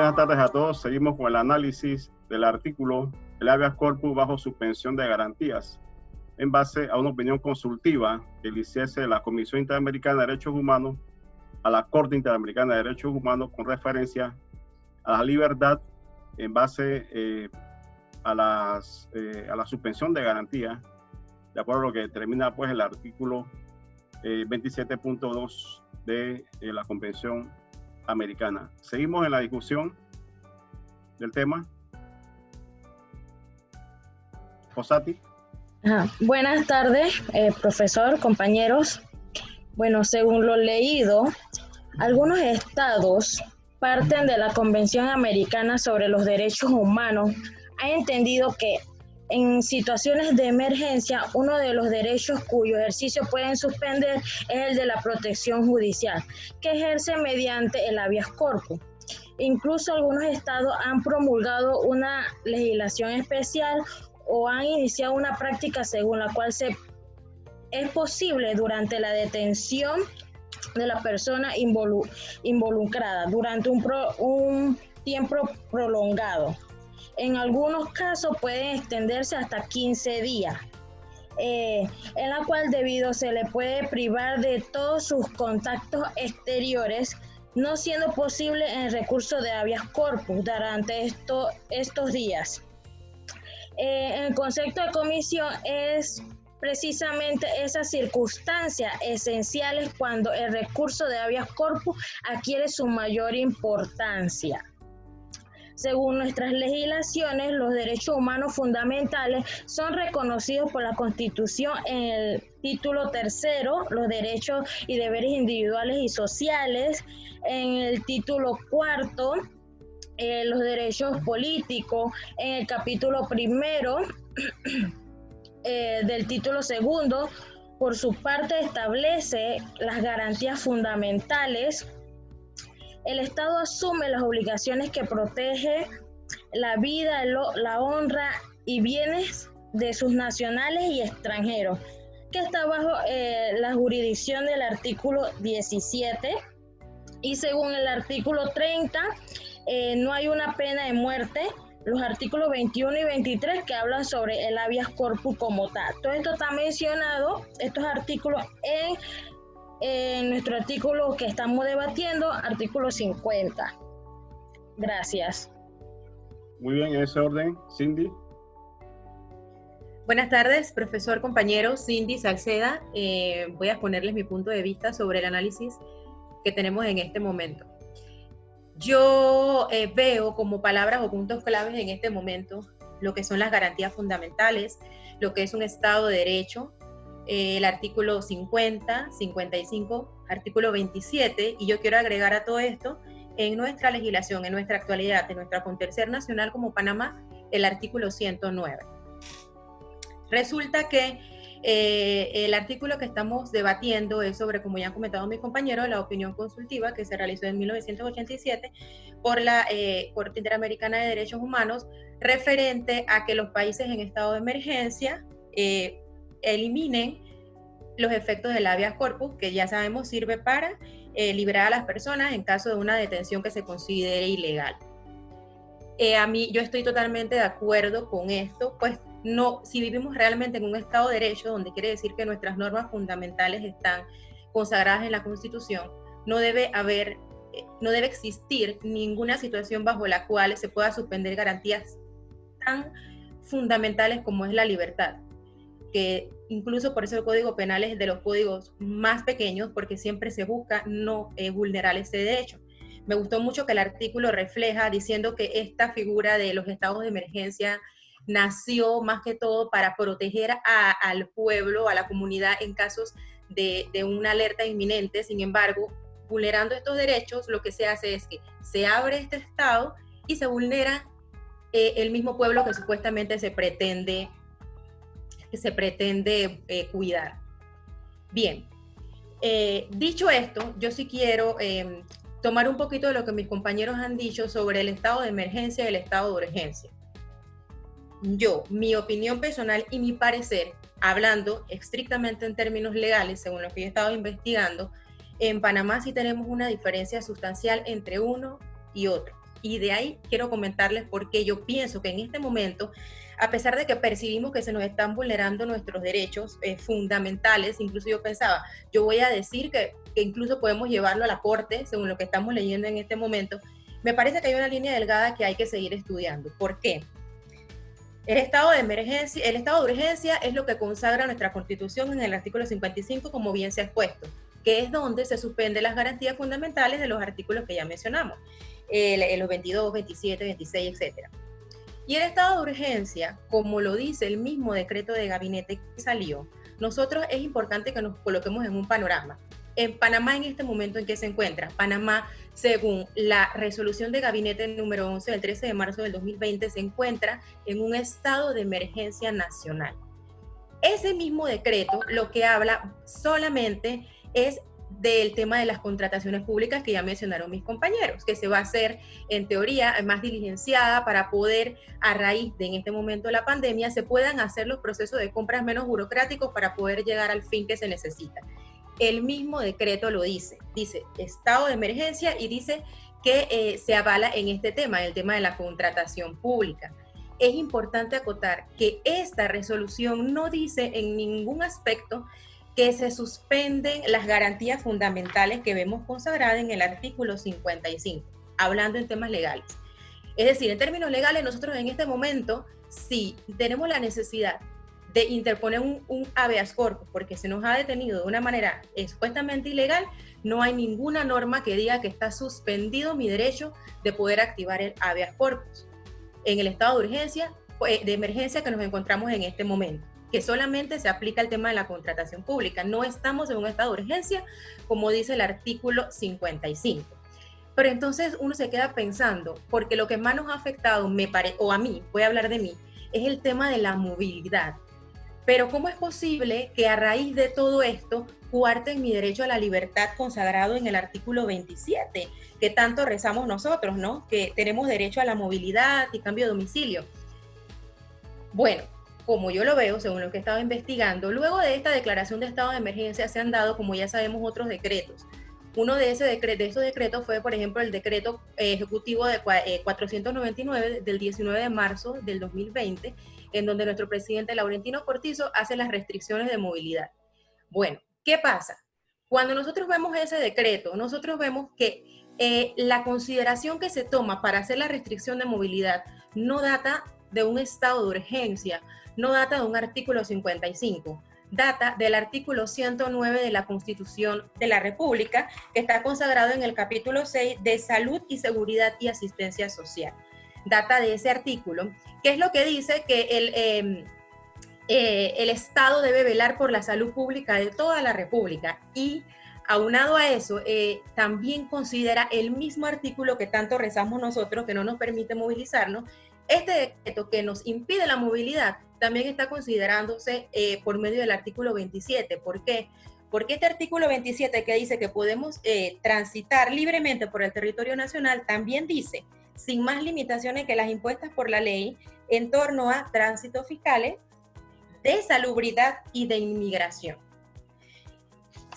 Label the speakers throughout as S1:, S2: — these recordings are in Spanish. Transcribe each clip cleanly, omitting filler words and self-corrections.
S1: buenas tardes a todos. Seguimos con el análisis del artículo El habeas corpus bajo suspensión de garantías, en base a una opinión consultiva que le hiciese la Comisión Interamericana de Derechos Humanos a la Corte Interamericana de Derechos Humanos con referencia a la libertad en base a la suspensión de garantía, de acuerdo a lo que determina pues el artículo 27.2 de la Convención Americana. Seguimos en la discusión del tema. Fossati.
S2: Buenas tardes, profesor, compañeros. Bueno, según lo leído, algunos estados parten de la Convención Americana sobre los Derechos Humanos. Han entendido que en situaciones de emergencia, uno de los derechos cuyo ejercicio pueden suspender es el de la protección judicial, que ejerce mediante el habeas corpus. Incluso algunos estados han promulgado una legislación especial o han iniciado una práctica según la cual es posible durante la detención de la persona involucrada durante un tiempo prolongado. En algunos casos pueden extenderse hasta 15 días, en la cual debido se le puede privar de todos sus contactos exteriores, no siendo posible el recurso de habeas corpus durante estos días. El concepto de comisión es precisamente esas circunstancias esenciales cuando el recurso de habeas corpus adquiere su mayor importancia. Según nuestras legislaciones, los derechos humanos fundamentales son reconocidos por la Constitución en el título tercero, los derechos y deberes individuales y sociales, en el título cuarto, los derechos políticos, en el capítulo primero del título segundo. Por su parte establece las garantías fundamentales. El Estado asume las obligaciones que protege la vida, la honra y bienes de sus nacionales y extranjeros, que está bajo la jurisdicción del artículo 17. Y según el artículo 30, no hay una pena de muerte. Los artículos 21 y 23 que hablan sobre el habeas corpus como tal. Todo esto está mencionado, estos artículos en nuestro artículo que estamos debatiendo, artículo 50. Gracias.
S1: Muy bien, en ese orden, Cindy.
S3: Buenas tardes, profesor, compañero, Cindy Salceda. Voy a exponerles mi punto de vista sobre el análisis que tenemos en este momento. Yo veo como palabras o puntos claves en este momento lo que son las garantías fundamentales, lo que es un Estado de Derecho, el artículo 50, 55, artículo 27, y yo quiero agregar a todo esto, en nuestra legislación, en nuestra actualidad, en nuestra acontecer nacional como Panamá, el artículo 109. Resulta que el artículo que estamos debatiendo es sobre, como ya han comentado mis compañeros, la opinión consultiva que se realizó en 1987 por la Corte Interamericana de Derechos Humanos, referente a que los países en estado de emergencia eliminen los efectos del habeas corpus, que ya sabemos sirve para liberar a las personas en caso de una detención que se considere ilegal. Yo estoy totalmente de acuerdo con esto, pues no, si vivimos realmente en un Estado de Derecho, donde quiere decir que nuestras normas fundamentales están consagradas en la Constitución, no debe existir ninguna situación bajo la cual se pueda suspender garantías tan fundamentales como es la libertad, que incluso por eso el Código Penal es de los códigos más pequeños, porque siempre se busca no vulnerar ese derecho. Me gustó mucho que el artículo refleja diciendo que esta figura de los estados de emergencia nació más que todo para proteger al pueblo, a la comunidad en casos de una alerta inminente. Sin embargo, vulnerando estos derechos, lo que se hace es que se abre este estado y se vulnera el mismo pueblo que supuestamente se pretende cuidar. Bien, dicho esto, yo sí quiero tomar un poquito de lo que mis compañeros han dicho sobre el estado de emergencia y el estado de urgencia. Mi opinión personal y mi parecer, hablando estrictamente en términos legales, según lo que yo he estado investigando, en Panamá sí tenemos una diferencia sustancial entre uno y otro. y de ahí quiero comentarles por qué yo pienso que en este momento, a pesar de que percibimos que se nos están vulnerando nuestros derechos fundamentales, incluso yo pensaba, yo voy a decir que incluso podemos llevarlo a la corte, según lo que estamos leyendo en este momento, me parece que hay una línea delgada que hay que seguir estudiando. ¿Por qué? El estado de emergencia, el estado de urgencia es lo que consagra nuestra Constitución en el artículo 55, como bien se ha expuesto, que es donde se suspenden las garantías fundamentales de los artículos que ya mencionamos, los 22, 27, 26, etc. Y el estado de urgencia, como lo dice el mismo decreto de gabinete que salió, nosotros es importante que nos coloquemos en un panorama. En Panamá, en este momento en que se encuentra, Panamá, según la resolución de gabinete número 11 del 13 de marzo del 2020, se encuentra en un estado de emergencia nacional. Ese mismo decreto lo que habla solamente es del tema de las contrataciones públicas que ya mencionaron mis compañeros, que se va a hacer en teoría más diligenciada para poder, a raíz de en este momento la pandemia, se puedan hacer los procesos de compras menos burocráticos para poder llegar al fin que se necesita. El mismo decreto lo dice estado de emergencia y dice que se avala en este tema, el tema de la contratación pública. Es importante acotar que esta resolución no dice en ningún aspecto que se suspenden las garantías fundamentales que vemos consagradas en el artículo 55, hablando en temas legales. Es decir, en términos legales, nosotros en este momento, si tenemos la necesidad de interponer un habeas corpus porque se nos ha detenido de una manera supuestamente ilegal, no hay ninguna norma que diga que está suspendido mi derecho de poder activar el habeas corpus en el estado de urgencia, de emergencia que nos encontramos en este momento, que solamente se aplica el tema de la contratación pública. No estamos en un estado de urgencia, como dice el artículo 55. Pero entonces uno se queda pensando, porque lo que más nos ha afectado, o a mí, voy a hablar de mí, es el tema de la movilidad. Pero ¿cómo es posible que a raíz de todo esto coarten mi derecho a la libertad consagrado en el artículo 27, que tanto rezamos nosotros, ¿no? Que tenemos derecho a la movilidad y cambio de domicilio. Bueno, como yo lo veo, según lo que he estado investigando, luego de esta declaración de estado de emergencia se han dado, como ya sabemos, otros decretos. Uno de esos decretos fue, por ejemplo, el decreto ejecutivo de 499 del 19 de marzo del 2020, en donde nuestro presidente Laurentino Cortizo hace las restricciones de movilidad. Bueno, ¿qué pasa? Cuando nosotros vemos ese decreto, nosotros vemos que la consideración que se toma para hacer la restricción de movilidad no data de un estado de urgencia, no data de un artículo 55, data del artículo 109 de la Constitución de la República, que está consagrado en el capítulo 6 de Salud y Seguridad y Asistencia Social. Data de ese artículo, que es lo que dice que el Estado debe velar por la salud pública de toda la República, y aunado a eso, también considera el mismo artículo que tanto rezamos nosotros, que no nos permite movilizarnos. Este decreto que nos impide la movilidad también está considerándose por medio del artículo 27. ¿Por qué? Porque este artículo 27, que dice que podemos transitar libremente por el territorio nacional, también dice, sin más limitaciones que las impuestas por la ley, en torno a tránsitos fiscales, de salubridad y de inmigración.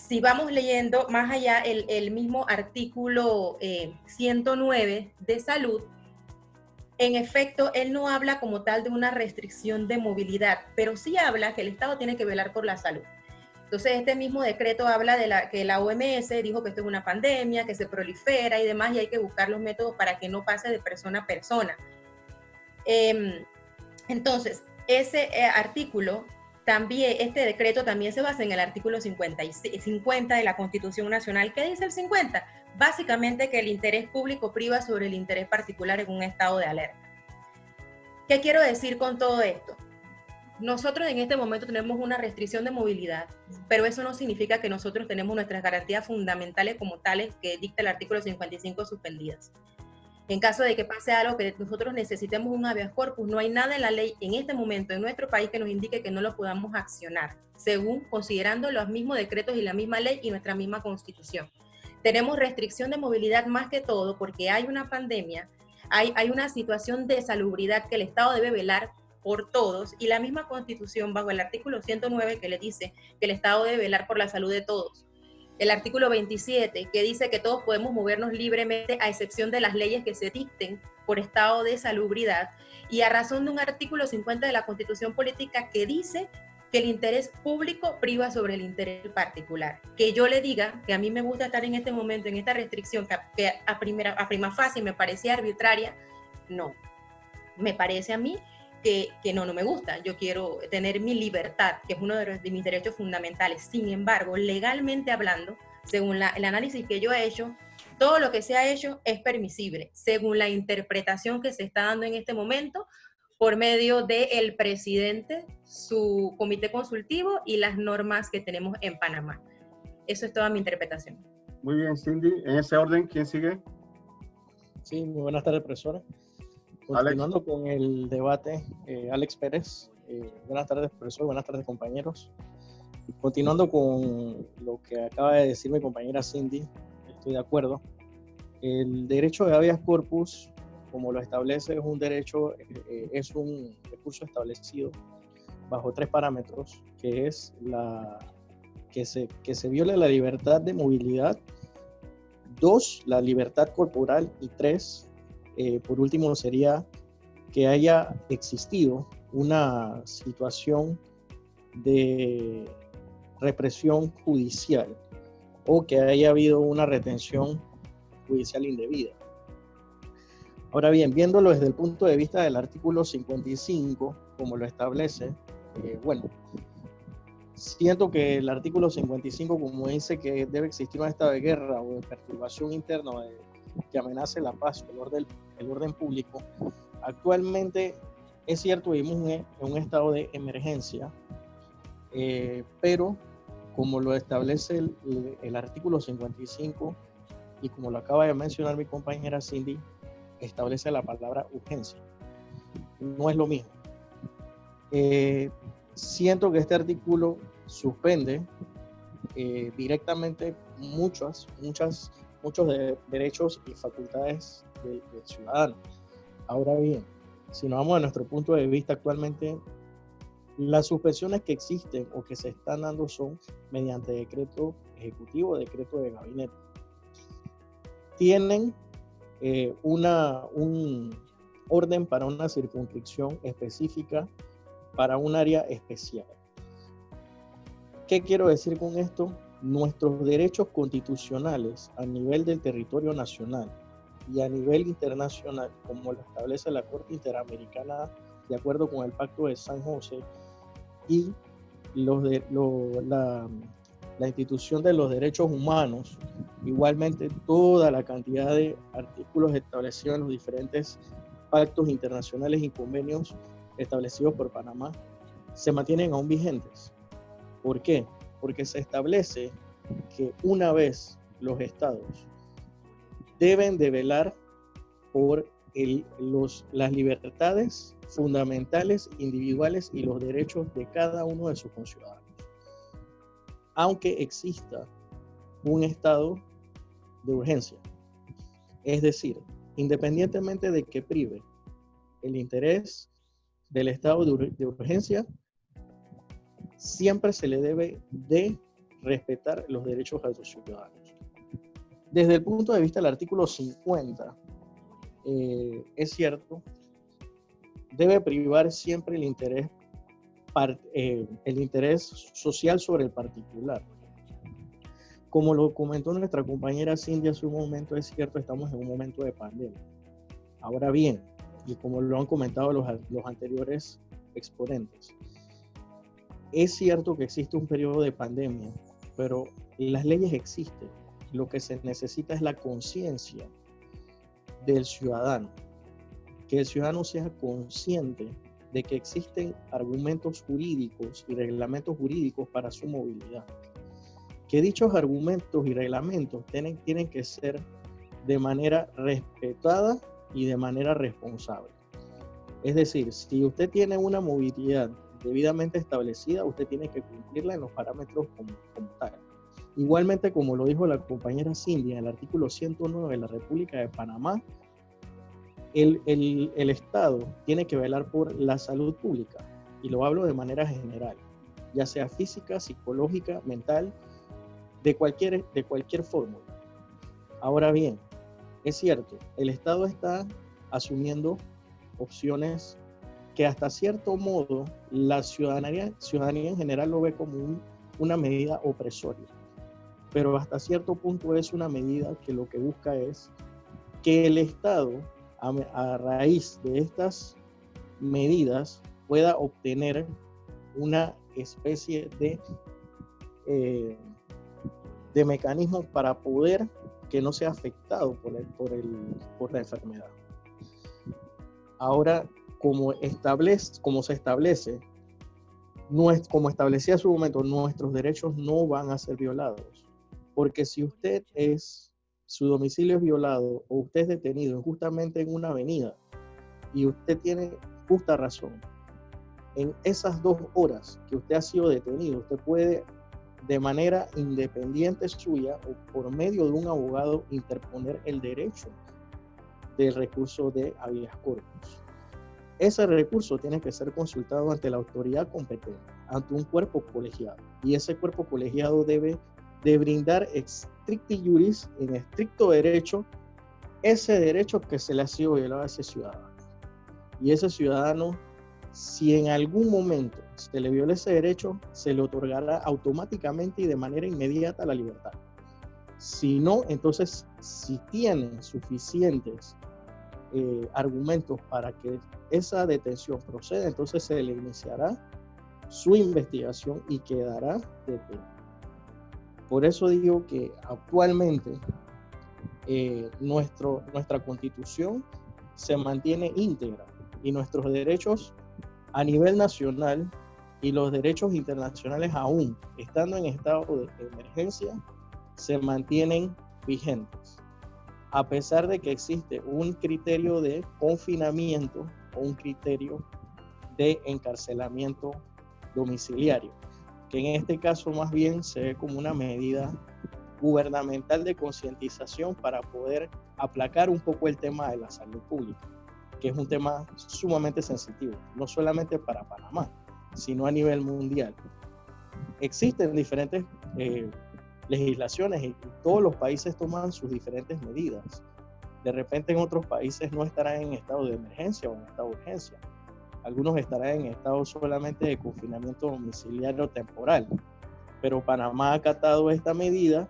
S3: Si vamos leyendo más allá el mismo artículo 109 de salud, en efecto, él no habla como tal de una restricción de movilidad, pero sí habla que el Estado tiene que velar por la salud. Entonces, este mismo decreto habla de que la OMS dijo que esto es una pandemia, que se prolifera y demás, y hay que buscar los métodos para que no pase de persona a persona. Entonces, ese artículo, también, este decreto también se basa en el artículo 50 de la Constitución Nacional. ¿Qué dice el 50? Básicamente que el interés público priva sobre el interés particular en un estado de alerta. ¿Qué quiero decir con todo esto? Nosotros en este momento tenemos una restricción de movilidad, pero eso no significa que nosotros tenemos nuestras garantías fundamentales como tales que dicta el artículo 55 suspendidas. En caso de que pase algo, que nosotros necesitemos un habeas corpus, no hay nada en la ley en este momento en nuestro país que nos indique que no lo podamos accionar, según considerando los mismos decretos y la misma ley y nuestra misma Constitución. Tenemos restricción de movilidad más que todo porque hay una pandemia, hay una situación de salubridad que el Estado debe velar por todos, y la misma Constitución, bajo el artículo 109, que le dice que el Estado debe velar por la salud de todos. el artículo 27, que dice que todos podemos movernos libremente a excepción de las leyes que se dicten por estado de salubridad, y a razón de un artículo 50 de la Constitución Política que dice que el interés público priva sobre el interés particular. Que yo le diga que a mí me gusta estar en este momento, en esta restricción que a prima facie me parecía arbitraria, no. Me parece a mí que no me gusta. Yo quiero tener mi libertad, que es uno de mis derechos fundamentales. Sin embargo, legalmente hablando, según el análisis que yo he hecho, todo lo que se ha hecho es permisible, según la interpretación que se está dando en este momento por medio del presidente, su comité consultivo y las normas que tenemos en Panamá. Eso es toda mi interpretación.
S1: Muy bien, Cindy. En ese orden, ¿quién sigue?
S4: Sí, muy buenas tardes, profesora. Continuando con el debate, Alex Pérez. Buenas tardes, profesor. Buenas tardes, compañeros. Continuando con lo que acaba de decir mi compañera Cindy, estoy de acuerdo. El derecho de habeas corpus, como lo establece, es un derecho, es un recurso establecido bajo 3 parámetros, que es que se viole la libertad de movilidad, 2, la libertad corporal, y 3, por último, sería que haya existido una situación de represión judicial o que haya habido una retención judicial indebida. Ahora bien, viéndolo desde el punto de vista del artículo 55, como lo establece, siento que el artículo 55, como dice que debe existir un estado de guerra o de perturbación interna que amenace la paz o el orden público, actualmente es cierto, vivimos en un estado de emergencia, pero como lo establece el artículo 55 y como lo acaba de mencionar mi compañera Cindy, establece la palabra urgencia. No es lo mismo. Siento que este artículo suspende directamente muchos derechos y facultades del ciudadano. Ahora bien, si nos vamos a nuestro punto de vista actualmente, las suspensiones que existen o que se están dando son mediante decreto ejecutivo o decreto de gabinete. Tienen un orden para una circunscripción específica, para un área especial. ¿Qué quiero decir con esto? Nuestros derechos constitucionales a nivel del territorio nacional y a nivel internacional, como lo establece la Corte Interamericana de acuerdo con el Pacto de San José y la institución de los derechos humanos, igualmente toda la cantidad de artículos establecidos en los diferentes pactos internacionales y convenios establecidos por Panamá, se mantienen aún vigentes. ¿Por qué? Porque se establece que una vez los estados deben de velar por las libertades fundamentales, individuales y los derechos de cada uno de sus conciudadanos. Aunque exista un estado de urgencia. Es decir, independientemente de que prive el interés del estado de urgencia, siempre se le debe de respetar los derechos a los ciudadanos. Desde el punto de vista del artículo 50, es cierto, debe privar siempre el interés social sobre el particular. Como lo comentó nuestra compañera Cindy hace un momento, es cierto, estamos en un momento de pandemia. Ahora bien, y como lo han comentado los anteriores exponentes, es cierto que existe un periodo de pandemia, pero las leyes existen. Lo que se necesita es la conciencia del ciudadano, que el ciudadano sea consciente de que existen argumentos jurídicos y reglamentos jurídicos para su movilidad. Que dichos argumentos y reglamentos tienen que ser de manera respetada y de manera responsable. Es decir, si usted tiene una movilidad debidamente establecida, usted tiene que cumplirla en los parámetros como tal. Igualmente, como lo dijo la compañera Cindy, en el artículo 109 de la República de Panamá, el Estado tiene que velar por la salud pública, y lo hablo de manera general, ya sea física, psicológica, mental, de cualquier fórmula. Ahora bien, es cierto, el Estado está asumiendo opciones que hasta cierto modo la ciudadanía en general lo ve como una medida opresoria, pero hasta cierto punto es una medida que lo que busca es que el Estado, a raíz de estas medidas, pueda obtener una especie de mecanismo para poder que no sea afectado por la enfermedad. Ahora, como se establece, como establecía en su momento, nuestros derechos no van a ser violados. Porque si su domicilio es violado o usted es detenido injustamente en una avenida y usted tiene justa razón, en esas 2 horas que usted ha sido detenido, usted puede, de manera independiente suya o por medio de un abogado, interponer el derecho del recurso de habeas corpus. Ese recurso tiene que ser consultado ante la autoridad competente, ante un cuerpo colegiado, y ese cuerpo colegiado debe de brindar stricti juris, en estricto derecho, ese derecho que se le ha sido violado a ese ciudadano. Y ese ciudadano, si en algún momento se le viola ese derecho, se le otorgará automáticamente y de manera inmediata la libertad. Si no, entonces, si tienen suficientes argumentos para que esa detención proceda, entonces se le iniciará su investigación y quedará detenido. Por eso digo que actualmente nuestra Constitución se mantiene íntegra y nuestros derechos a nivel nacional y los derechos internacionales, aún estando en estado de emergencia, se mantienen vigentes, a pesar de que existe un criterio de confinamiento o un criterio de encarcelamiento domiciliario, que en este caso más bien se ve como una medida gubernamental de concientización para poder aplacar un poco el tema de la salud pública, que es un tema sumamente sensitivo, no solamente para Panamá, sino a nivel mundial. Existen diferentes legislaciones y todos los países toman sus diferentes medidas. De repente en otros países no estarán en estado de emergencia o en estado de urgencia. Algunos estarán en estado solamente de confinamiento domiciliario temporal. Pero Panamá ha acatado esta medida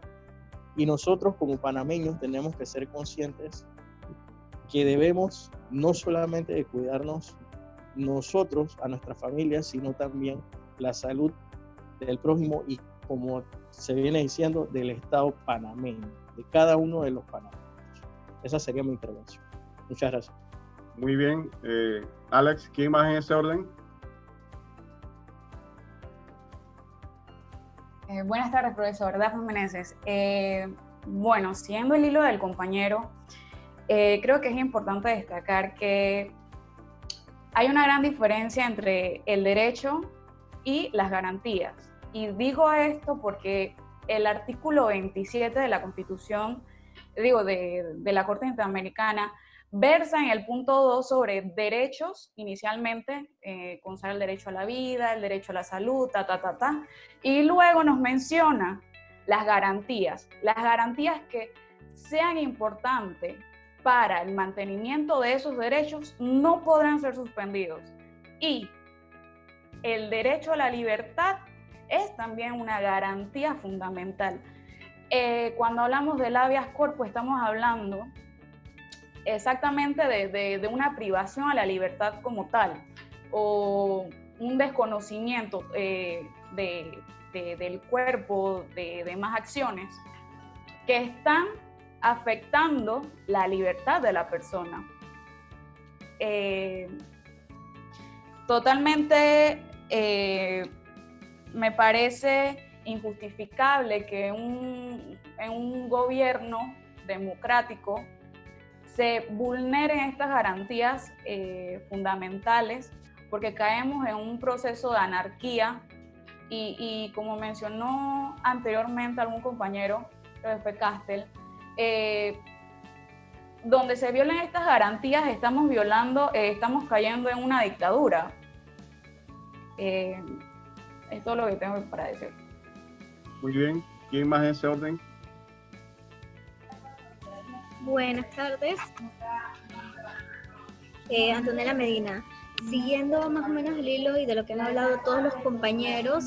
S4: y nosotros como panameños tenemos que ser conscientes que debemos no solamente de cuidarnos nosotros, a nuestra familia, sino también la salud del prójimo y, como se viene diciendo, del Estado panameño, de cada uno de los panameños. Esa sería mi intervención. Muchas gracias.
S1: Muy bien. Alex, ¿quién más en ese orden?
S5: Buenas tardes, profesor Dafne Meneses. Bueno, siguiendo el hilo del compañero, creo que es importante destacar que hay una gran diferencia entre el derecho y las garantías. Y digo esto porque el artículo 27 de la Constitución, de la Corte Interamericana, versa en el punto 2 sobre derechos, inicialmente, consagra el derecho a la vida, el derecho a la salud, y luego nos menciona las garantías que sean importantes para el mantenimiento de esos derechos no podrán ser suspendidos. Y el derecho a la libertad es también una garantía fundamental. Cuando hablamos del habeas corpus estamos hablando exactamente de una privación a la libertad como tal, o un desconocimiento del cuerpo, de demás acciones que están afectando la libertad de la persona. Totalmente me parece injustificable que en un gobierno democrático se vulneren estas garantías fundamentales, porque caemos en un proceso de anarquía y como mencionó anteriormente algún compañero, creo que fue Castel, donde se violen estas garantías estamos cayendo en una dictadura. Es todo lo que tengo para decir.
S1: Muy bien. ¿Quién más en ese orden?
S6: Buenas tardes. Antonella Medina. Siguiendo más o menos el hilo y de lo que han hablado todos los compañeros,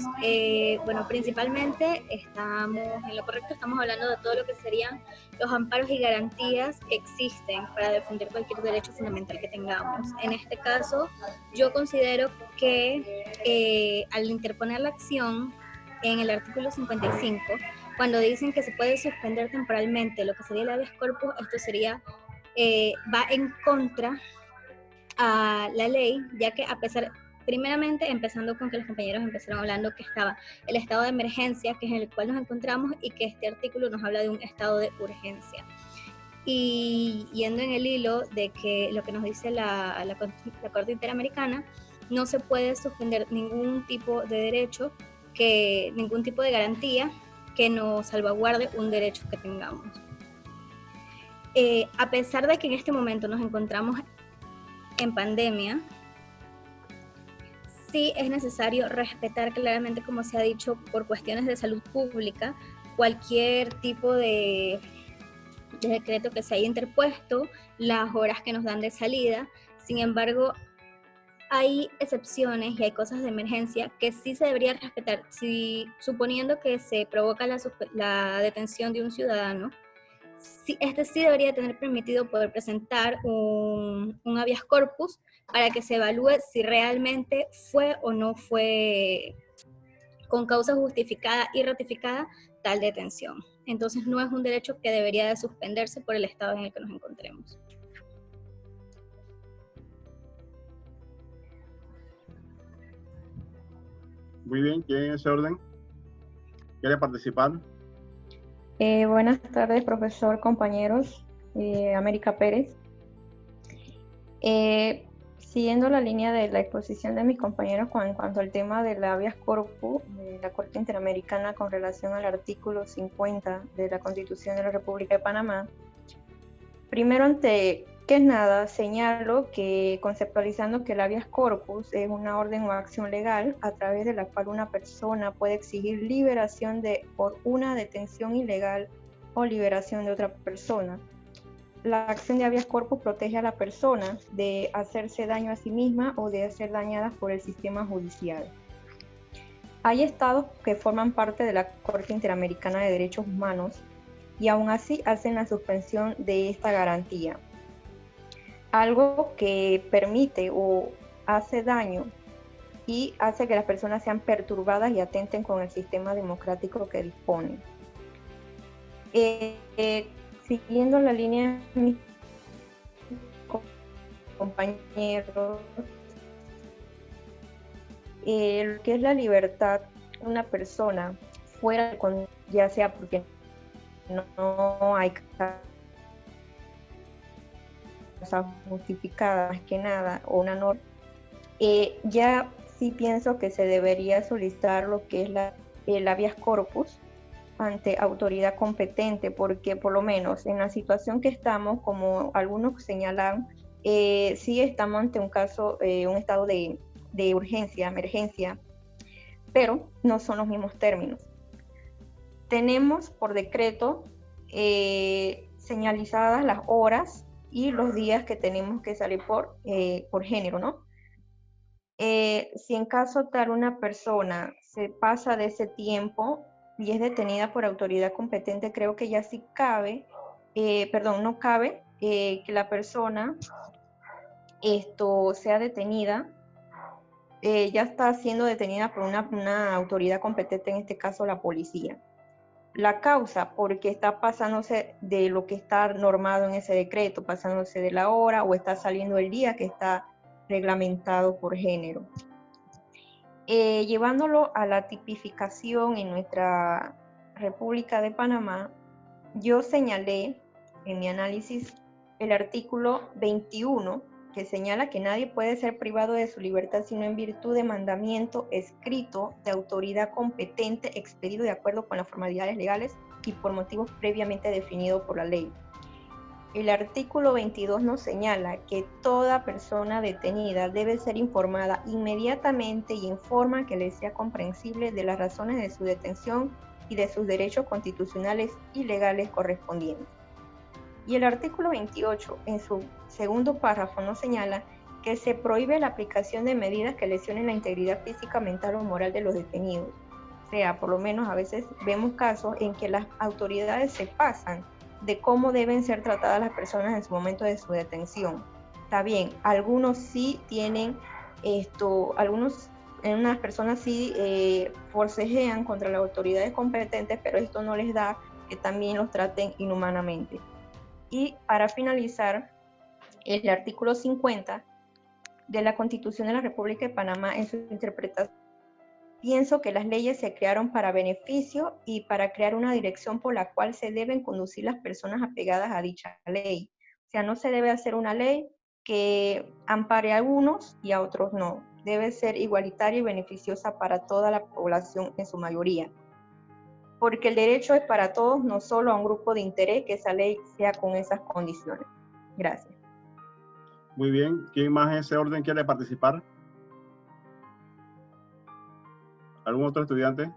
S6: bueno, principalmente estamos en lo correcto, estamos hablando de todo lo que serían los amparos y garantías que existen para defender cualquier derecho fundamental que tengamos. En este caso, yo considero que al interponer la acción en el artículo 55, cuando dicen que se puede suspender temporalmente lo que sería el habeas corpus, esto sería, va en contra a la ley, ya que a pesar, primeramente empezando con que los compañeros empezaron hablando que estaba el estado de emergencia, que es en el cual nos encontramos, y que este artículo nos habla de un estado de urgencia. Y yendo en el hilo de que lo que nos dice la Corte Interamericana, no se puede suspender ningún tipo de derecho, ningún tipo de garantía que nos salvaguarde un derecho que tengamos. A pesar de que en este momento nos encontramos en pandemia, sí es necesario respetar claramente, como se ha dicho, por cuestiones de salud pública, cualquier tipo de decreto que se haya interpuesto, las horas que nos dan de salida. Sin embargo, hay excepciones y hay cosas de emergencia que sí se debería respetar. Si, suponiendo que se provoca la detención de un ciudadano, sí debería tener permitido poder presentar un habeas corpus para que se evalúe si realmente fue o no fue con causa justificada y ratificada tal detención. Entonces no es un derecho que debería de suspenderse por el estado en el que nos encontremos.
S1: Muy bien, ¿quién en ese orden quiere participar?
S7: Buenas tardes, profesor, compañeros. América Pérez. Siguiendo la línea de la exposición de mis compañeros en cuanto al tema del habeas corpus de la Corte Interamericana con relación al artículo 50 de la Constitución de la República de Panamá, primero, ante que nada, señalo que conceptualizando que el habeas corpus es una orden o acción legal a través de la cual una persona puede exigir liberación por una detención ilegal o liberación de otra persona. La acción de habeas corpus protege a la persona de hacerse daño a sí misma o de ser dañada por el sistema judicial. Hay estados que forman parte de la Corte Interamericana de Derechos Humanos y aún así hacen la suspensión de esta garantía. Algo que permite o hace daño y hace que las personas sean perturbadas y atenten con el sistema democrático que disponen. Siguiendo la línea de mis compañeros, lo que es la libertad de una persona fuera, ya sea porque no hay cosas justificadas más que nada o una norma, ya sí pienso que se debería solicitar lo que es el habeas corpus ante autoridad competente, porque por lo menos en la situación que estamos, como algunos señalan, sí estamos ante un caso, un estado de urgencia, emergencia, pero no son los mismos términos. Tenemos por decreto señalizadas las horas y los días que tenemos que salir por género, ¿no? Si en caso tal una persona se pasa de ese tiempo y es detenida por autoridad competente, creo que ya sí cabe, no cabe que la persona sea detenida, ya está siendo detenida por una autoridad competente, en este caso la policía. La causa, porque está pasándose de lo que está normado en ese decreto, pasándose de la hora o está saliendo el día que está reglamentado por género. Llevándolo a la tipificación en nuestra República de Panamá, yo señalé en mi análisis el artículo 21, que señala que nadie puede ser privado de su libertad sino en virtud de mandamiento escrito de autoridad competente expedido de acuerdo con las formalidades legales y por motivos previamente definidos por la ley. El artículo 22 nos señala que toda persona detenida debe ser informada inmediatamente y en forma que le sea comprensible de las razones de su detención y de sus derechos constitucionales y legales correspondientes. Y el artículo 28, en su segundo párrafo, nos señala que se prohíbe la aplicación de medidas que lesionen la integridad física, mental o moral de los detenidos. O sea, por lo menos a veces vemos casos en que las autoridades se pasan de cómo deben ser tratadas las personas en su momento de su detención. Está bien, algunos sí tienen unas personas sí forcejean contra las autoridades competentes, pero esto no les da que también los traten inhumanamente. Y para finalizar, el artículo 50 de la Constitución de la República de Panamá, en su interpretación, pienso que las leyes se crearon para beneficio y para crear una dirección por la cual se deben conducir las personas apegadas a dicha ley. O sea, no se debe hacer una ley que ampare a unos y a otros no. Debe ser igualitaria y beneficiosa para toda la población en su mayoría. Porque el derecho es para todos, no solo a un grupo de interés, que esa ley sea con esas condiciones. Gracias.
S1: Muy bien. ¿Quién más en ese orden quiere participar? ¿Algún otro estudiante?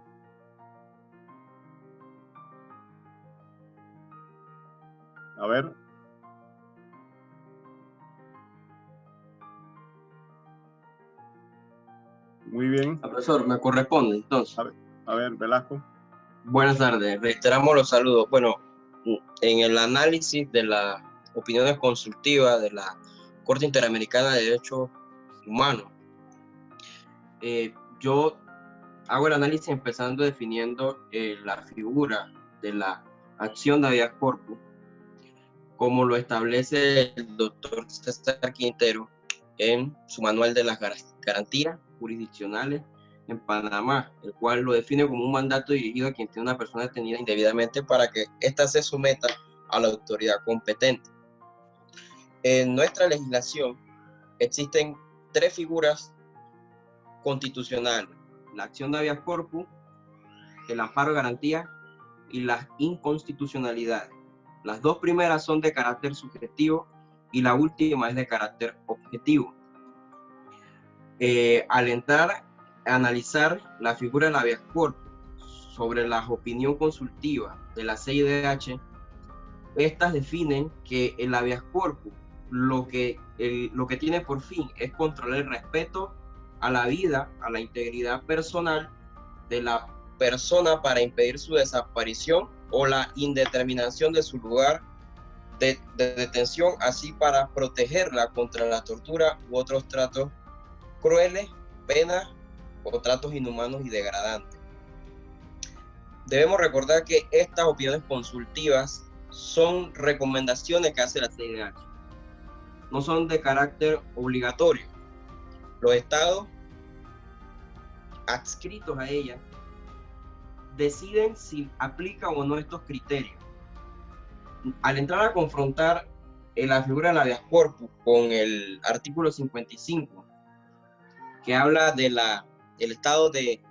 S1: A ver. Muy bien.
S8: Profesor, me corresponde entonces.
S1: A ver, Velasco.
S8: Buenas tardes, reiteramos los saludos. Bueno, en el análisis de las opiniones consultivas de la Corte Interamericana de Derechos Humanos, yo hago el análisis empezando definiendo la figura de la acción de habeas corpus, como lo establece el doctor César Quintero en su manual de las garantías jurisdiccionales en Panamá, el cual lo define como un mandato dirigido a quien tiene una persona detenida indebidamente para que ésta se someta a la autoridad competente. En nuestra legislación existen tres figuras constitucionales: la acción de habeas corpus, el amparo de garantía y las inconstitucionalidades. Las dos primeras son de carácter subjetivo y la última es de carácter objetivo. Al entrar a analizar la figura del habeas corpus sobre la opinión consultiva de la CIDH, estas definen que el habeas corpus lo que tiene por fin es controlar el respeto a la vida, a la integridad personal de la persona para impedir su desaparición o la indeterminación de su lugar de detención, así para protegerla contra la tortura u otros tratos crueles, penas o tratos inhumanos y degradantes. Debemos recordar que estas opiniones consultivas son recomendaciones que hace la CIDH, no son de carácter obligatorio. Los estados adscritos a ella deciden si aplican o no estos criterios. Al entrar a confrontar la figura de la habeas corpus con el artículo 55, que habla del estado de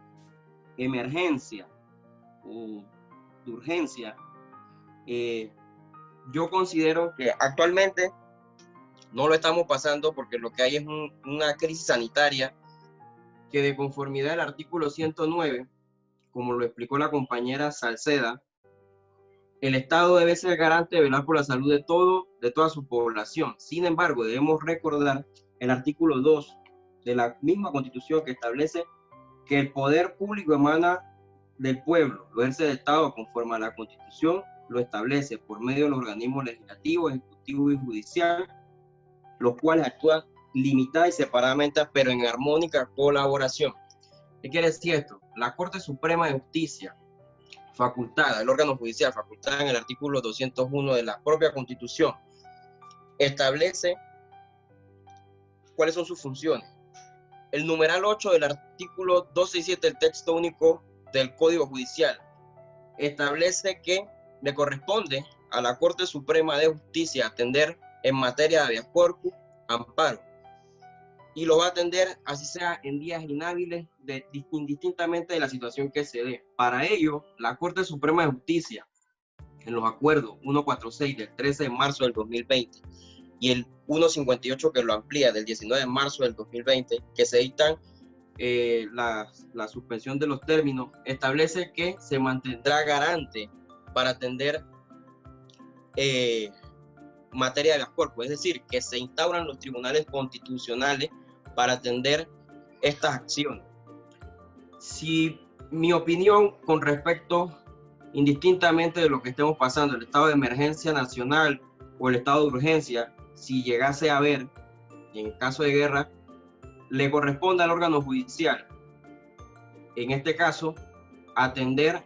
S8: emergencia o de urgencia, yo considero que actualmente no lo estamos pasando porque lo que hay es una crisis sanitaria que, de conformidad al artículo 109, como lo explicó la compañera Salceda, el Estado debe ser garante de velar por la salud de toda su población. Sin embargo, debemos recordar el artículo 2 de la misma Constitución, que establece que el poder público emana del pueblo, lo ejerce el Estado conforme a la Constitución lo establece por medio de los organismos legislativos, ejecutivos y judicial, los cuales actúan limitada y separadamente, pero en armónica colaboración. ¿Qué quiere decir esto? La Corte Suprema de Justicia, facultada, el órgano judicial, facultada en el artículo 201 de la propia Constitución, establece cuáles son sus funciones. El numeral 8 del artículo 267 del texto único del Código Judicial establece que le corresponde a la Corte Suprema de Justicia atender en materia de habeas corpus, amparo, y lo va a atender así sea en días inhábiles, indistintamente de la situación que se dé. Para ello, la Corte Suprema de Justicia, en los acuerdos 146 del 13 de marzo del 2020 y el 158 que lo amplía del 19 de marzo del 2020, que se dictan la suspensión de los términos, establece que se mantendrá garante para atender materia de habeas corpus, es decir, que se instauran los tribunales constitucionales para atender estas acciones. Si mi opinión con respecto, indistintamente de lo que estemos pasando, el estado de emergencia nacional o el estado de urgencia, si llegase a haber, en caso de guerra, le corresponde al órgano judicial, en este caso, atender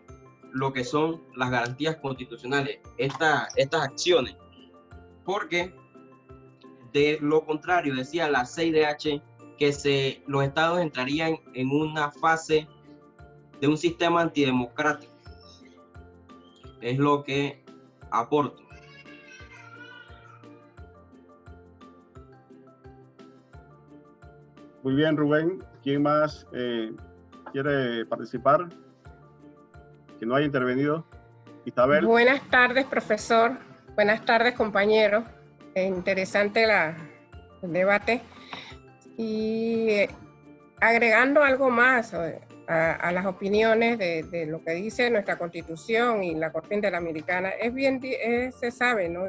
S8: lo que son las garantías constitucionales, estas acciones, porque de lo contrario, decía la CIDH, que los estados entrarían en una fase de un sistema antidemocrático. Es lo que aporto.
S1: Muy bien, Rubén. ¿Quién más quiere participar? Que no haya intervenido. Isabel.
S9: Buenas tardes, profesor. Buenas tardes, compañeros. Interesante el debate. Y agregando algo más a las opiniones de lo que dice nuestra Constitución y la Corte Interamericana, se sabe, ¿no?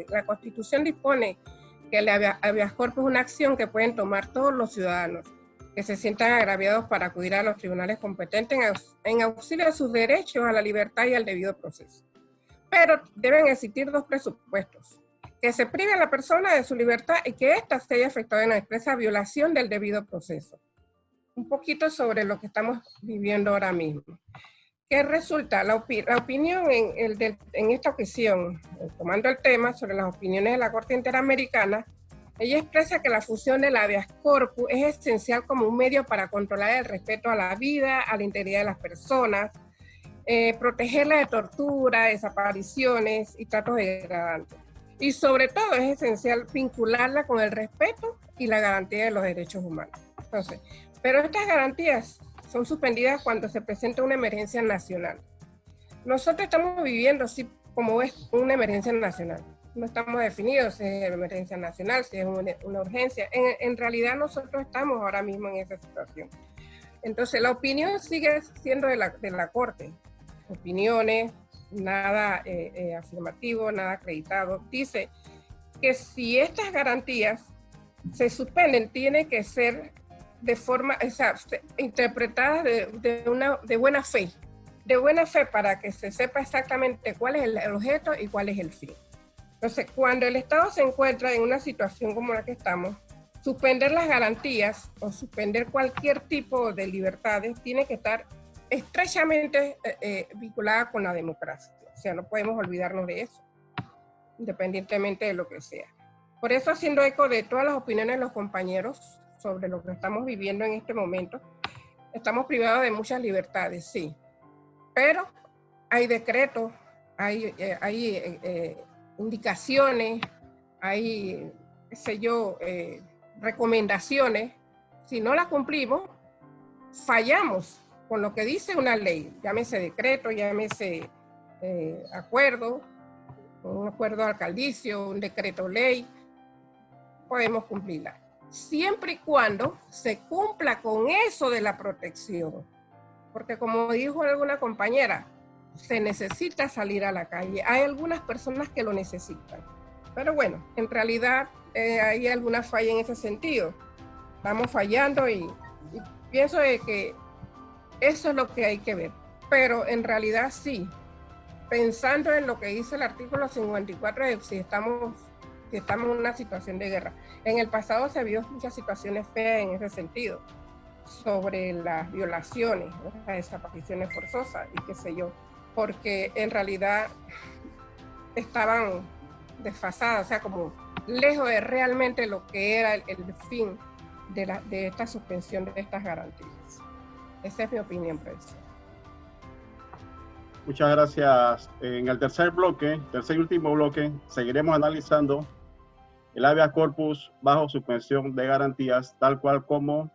S9: La Constitución dispone que el habeas corpus es una acción que pueden tomar todos los ciudadanos que se sientan agraviados para acudir a los tribunales competentes en auxilio de sus derechos a la libertad y al debido proceso. Pero deben existir dos presupuestos: que se prive a la persona de su libertad y que ésta se haya efectuado en la expresa violación del debido proceso. Un poquito sobre lo que estamos viviendo ahora mismo. ¿Qué resulta? La opinión en esta ocasión, tomando el tema sobre las opiniones de la Corte Interamericana, ella expresa que la función del habeas corpus es esencial como un medio para controlar el respeto a la vida, a la integridad de las personas, protegerla de tortura, desapariciones y tratos degradantes. Y sobre todo es esencial vincularla con el respeto y la garantía de los derechos humanos. Entonces, pero estas garantías son suspendidas cuando se presenta una emergencia nacional. Nosotros estamos viviendo, sí, como es una emergencia nacional. No estamos definidos si es emergencia nacional, si es una urgencia. En realidad nosotros estamos ahora mismo en esa situación. Entonces la opinión sigue siendo de la Corte. Opiniones, nada afirmativo, nada acreditado. Dice que si estas garantías se suspenden, tiene que ser de forma, o sea, interpretadas de buena fe, para que se sepa exactamente cuál es el objeto y cuál es el fin. Entonces, cuando el Estado se encuentra en una situación como la que estamos, suspender las garantías o suspender cualquier tipo de libertades tiene que estar estrechamente vinculada con la democracia. O sea, no podemos olvidarnos de eso, independientemente de lo que sea. Por eso, haciendo eco de todas las opiniones de los compañeros sobre lo que estamos viviendo en este momento, estamos privados de muchas libertades, sí, pero hay decretos, hay indicaciones, hay, qué sé yo, recomendaciones. Si no las cumplimos, fallamos con lo que dice una ley, llámese decreto, llámese acuerdo, un acuerdo alcaldicio, un decreto ley, podemos cumplirla. Siempre y cuando se cumpla con eso de la protección. Porque como dijo alguna compañera, se necesita salir a la calle. Hay algunas personas que lo necesitan. Pero bueno, en realidad hay alguna falla en ese sentido. Estamos fallando y pienso de que eso es lo que hay que ver. Pero en realidad sí, pensando en lo que dice el artículo 54, si estamos en una situación de guerra. En el pasado se vio muchas situaciones feas en ese sentido, sobre las violaciones, las desapariciones forzosas y qué sé yo, porque en realidad estaban desfasadas, o sea, como lejos de realmente lo que era el fin de esta suspensión de estas garantías. Esa es mi opinión, profesor.
S1: Muchas gracias. En el tercer y último bloque, seguiremos analizando el habeas corpus bajo suspensión de garantías, tal cual como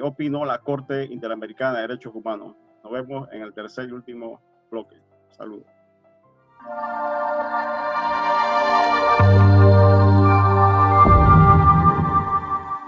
S1: opinó la Corte Interamericana de Derechos Humanos. Nos vemos en el tercer y último bloque. Saludos.